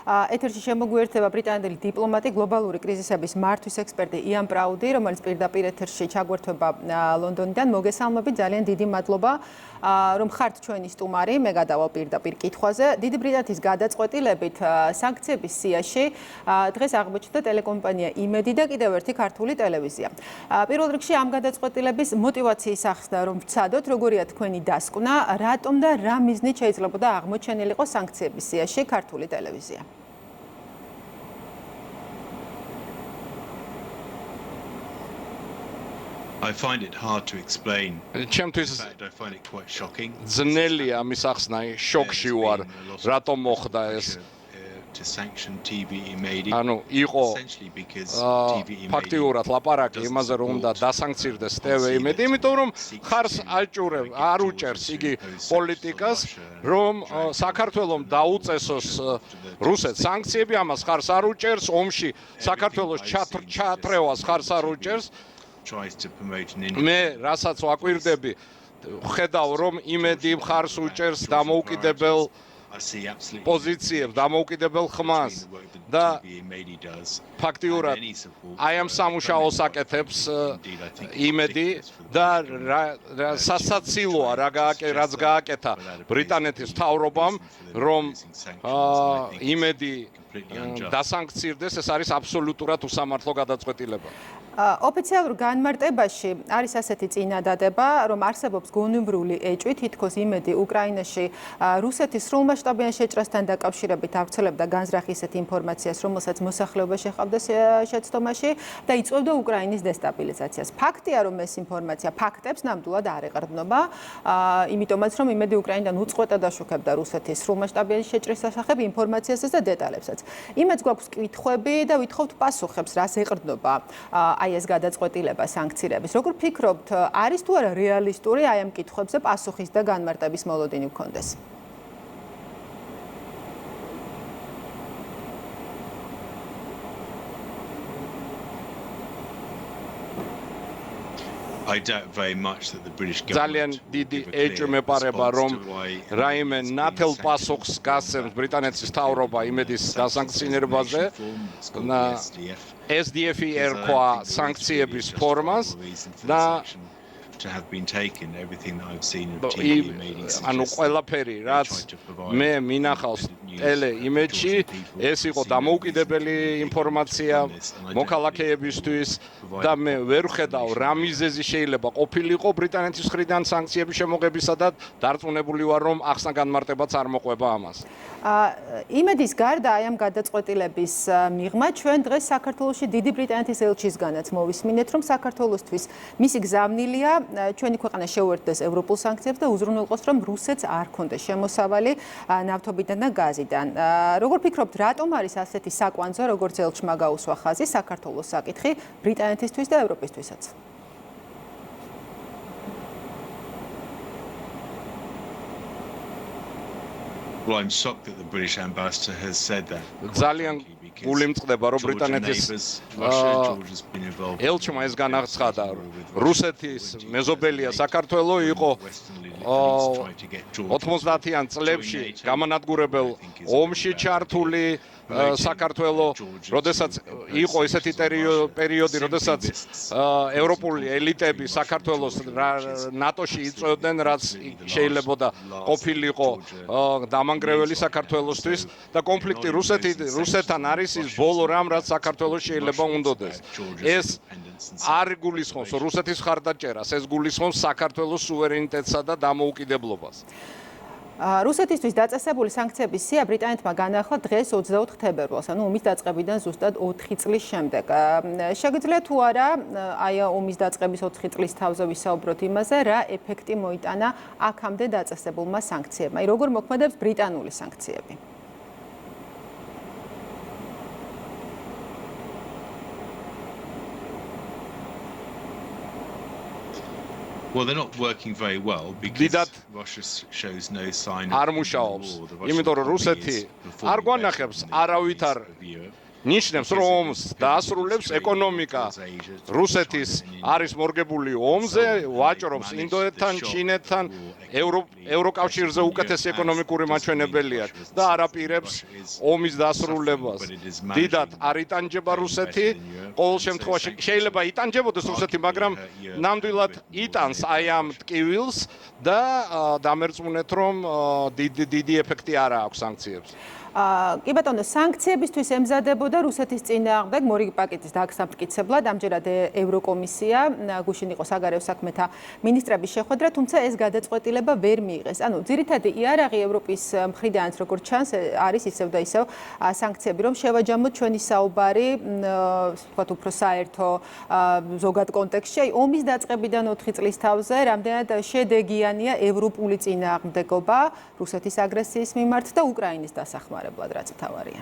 ეთერში შემოგვიერთება ბრიტანელი დიპლომატი, გლობალური კრიზისების მართვის ექსპერტი იან პრაუდი, რომელიც პირდაპირ ეთერში ჩაგვერთვება ლონდონიდან. მოგესალმებით, ძალიან დიდი მადლობა, რომ ხართ ჩვენი სტუმარი. მე გადავალ პირდაპირ კითხვაზე. დიდი ბრიტანეთის გადაწყვეტილებით სანქციების სიაში დღეს აღმოჩნდა ტელეკომპანია იმედი და კიდევ ერთი ქართული ტელევიზია. პირველ რიგში ამ გადაწყვეტილების მოტივაციის ახსნა რომ ვცადოთ, როგორია თქვენი დასკვნა, რატომ და რა მიზნით შეიძლებოდა აღმოჩენილიყო სანქციების სიაში ქართული ტელევიზია? I find it hard to explain. ჩემთვის I find it quite shocking. ძნელია ამის ახსნა, შოკში ვარ, რატომ მოხდა ეს. To sanction TV Imedi. ანუ იყო essentially because TV Imedi ფაქტიურად ლაპარაკი იმაზე რომ უნდა დასანქცირდეს TV Imedi, იმიტომ რომ ხარს არ უჭერს იგი პოლიტიკას, რომ საქართველოს დაუწესოს რუსეთს სანქციები, ამას ხარს არ უჭერს, ომში საქართველოს ჩატრევას ხარს არ უჭერს. მე რასაც ვაკვირდები, ხედავ რომ იმედი ხარს უჭერს დამოუკიდებელ პოზიციებს, დამოუკიდებელ ხმას და ფაქტიურად აი ამ სამუშაოს აკეთებს იმედი და სასაცილოა რაც გააკეთა ბრიტანეთის მთავრობამ, რომ იმედი დასანქცირდეს, ეს არის აბსოლუტურად უსამართლო გადაწყვეტილება. ოფიციალურ განმარტებაში არის ასეთი წინადადება, რომ არსებობს გონივრული ეჭვი, თითქოს იმედი უკრაინაში რუსეთის სრულმასშტაბიან შეჭრასთან დაკავშირებით ავრცელებდა განზრახ ისეთ ინფორმაციას, რომელსაც მოსახლეობა შეჰყავდა შეცდომაში და იწვევდა უკრაინის დესტაბილიზაციას. ფაქტია, რომ ეს ინფორმაცია ფაქტებს ნამდვილად არ ეყრდნობა, იმიტომაც რომ იმედი უკრაინიდან უწყვეტად აშუქებდა რუსეთის სრულმასშტაბიან შეჭრის შესახებ ინფორმაციასაც და დეტალებსაც. იმედს გვაქვს კითხვები და ვითხოვთ პასუხებს, რას ეყრდნობა აი ეს გადაწყვეტილება სანქციების. როგორ ფიქრობთ, არის თუ არა რეალისტური აი ამ კითხვებზე პასუხის და განმარტების მოლოდინი გქონდეს? I doubt very much that the British government ძალიან დიდი ეჭვი მეპარება, რომ რაიმე ნათელ პასუხს გასცემს ბრიტანეთის მთავრობა იმედის დასანქციონირებაზე. SDF-ი ერქვა სანქციების ფორმას და to have been taken everything that I've seen of TV Imedi. ანუ ყველაფერი რაც მე მინახავს ტელე იმედში, ეს იყო დამოუკიდებელი ინფორმაცია მოქალაქეებისთვის და მე ვერ ვხედავ რა მიზეზი შეიძლება ყოფილიყო ბრიტანეთის მხრიდან სანქციების შემოღებისა და დარწმუნებული ვარ, რომ ახსნა განმარტებაც არ მოყვება ამას. იმედის გარდა აი ამ გადაწყვეტილების მიღმა ჩვენ დღეს საქართველოში დიდი ბრიტანეთის ელჩისგანაც მოვისმინეთ, რომ საქართველოსთვის მისი გზავნილია ჩვენი ქვეყანა შეუერთდეს ევროპულ სანქციებს და უზრუნველყოს, რომ რუსეთს არ ქონდეს შემოსავალი ნავთობიდან და გაზიდან. როგორ ფიქრობთ, რატომ არის ასეთი საკვანძო, როგორც ელჩმა გაუსვა ხაზი საქართველოს საკითხი ბრიტანეთისთვის და ევროპისთვისაც? Well, I'm shocked that the British ambassador has said that. ძალიან გული მწყდება, რომ ბრიტანეთის ელჩმა ეს განაცხადა, რუსეთის მეზობელია საქართველო იყო 90-იან წლებში გამანადგურებელ ომში ჩართული საქართველო, როდესაც იყო ესეთი პერიოდი, როდესაც ევროპული ელიტები საქართველოს ნატოში იწვევდნენ, რაც შეიძლებოდა ყოფილიყო დამანგრეველი საქართველოსთვის და კონფლიქტი რუსეთთან არის ის ბოლო რამ, რაც საქართველოს შეიძლება უნდოდეს. ეს არ გულისხმობს რუსეთის მხარდაჭერას, ეს გულისხმობს საქართველოს სუვერენიტეტსა და დამოუკიდებლობას. რუსეთისთვის დაწესებული სანქციების სია ბრიტანეთმა განაახლა დღეს 24 თებერვალს, ანუ ომის დაწყებიდან ზუსტად 4 წლის შემდეგ. შეგიძლია თუ არა აი ომის დაწყების 4 წლის თავზე ვისაუბროთ იმაზე, რა ეფექტი მოიტანა აქამდე დაწესებულმა სანქციებმა. აი როგორ მოქმედებს ბრიტანული სანქციები? Well, they're not working very well because Russia shows no sign of არ მუშაობს. იმიტომ რომ რუსეთი არ გვანახებს არავითარ ნიშნავს, რომ ომს დაასრულებს ეკონომიკა. რუსეთის არის მორგებული ომზე, ვაჭრობს ინდოეთთან, ჩინეთთან, ევროკავშირზე უკეთესი ეკონომიკური მაჩვენებელია და არაპირებს ომის დასრულებას. დიდად არ იტანჯება რუსეთი, ყოველ შემთხვევაში შეიძლება იტანჯებოდეს რუსეთი, მაგრამ ნამდვილად იტანს აი ამ ტკივილს და დამერწმუნეთ, რომ დიდი ეფექტი არ აქვს სანქციებს. კი ბატონო, სანქციებისთვის ემზადებოდა რუსეთის წინააღმდეგ მორიგი პაკეტის დაგსამტკიცებლად, ამჯერად ევროკომისია, გუშინ იყო საგარეო საქმეთა მინისტრების შეხვედრა, თუმცა ეს გადაწყვეტილება ვერ მიიღეს. ანუ ძირითადი იარაღი ევროპის მხრიდანაც როგორც ჩანს, არის ისევ და ისევ სანქციები, რომ შევაჯამოთ ჩვენი საუბარი, ვთქვათ, უფრო საერთო ზოგად კონტექსტში, აი ომის დაწყებიდან 4 წლის თავზე, რამდენად შედეგიანია ევროპული წინააღმდეგობა რუსეთის აგრესიის მიმართ და უკრაინის დასახმარებლად. რაც მთავარია.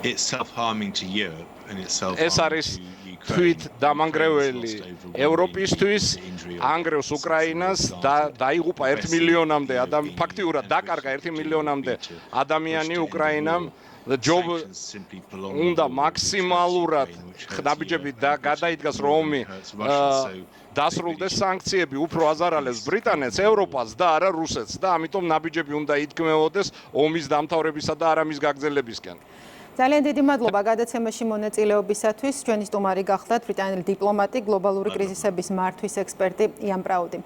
It's self-harming to Europe and it's self-harming ეს არის to Ukraine. თვით დამანგრეველი ევროპისთვის, ანგრევს უკრაინას და დაიღუპა 1 მილიონამდე ადამიანი, ფაქტიურად დაკარგა 1 მილიონამდე ადამიანი უკრაინამ. უნდა მაქსიმალურად ნაბიჯები გადაიდგას, რომ ომი დასრულდეს, სანქციები უფრო აზარალებს ბრიტანეთს, ევროპას და არა რუსეთს და ამიტომ ნაბიჯები უნდა იდგმევოდეს ომის დამთავრებისა და არა მის გაგრძელებისკენ. ძალიან დიდი მადლობა გადაცემაში მონაწილეობისათვის. ჩვენი სტუმარი გახლდათ ბრიტანელი დიპლომატი, გლობალური კრიზისების მართვის ექსპერტი იან პრაუდი.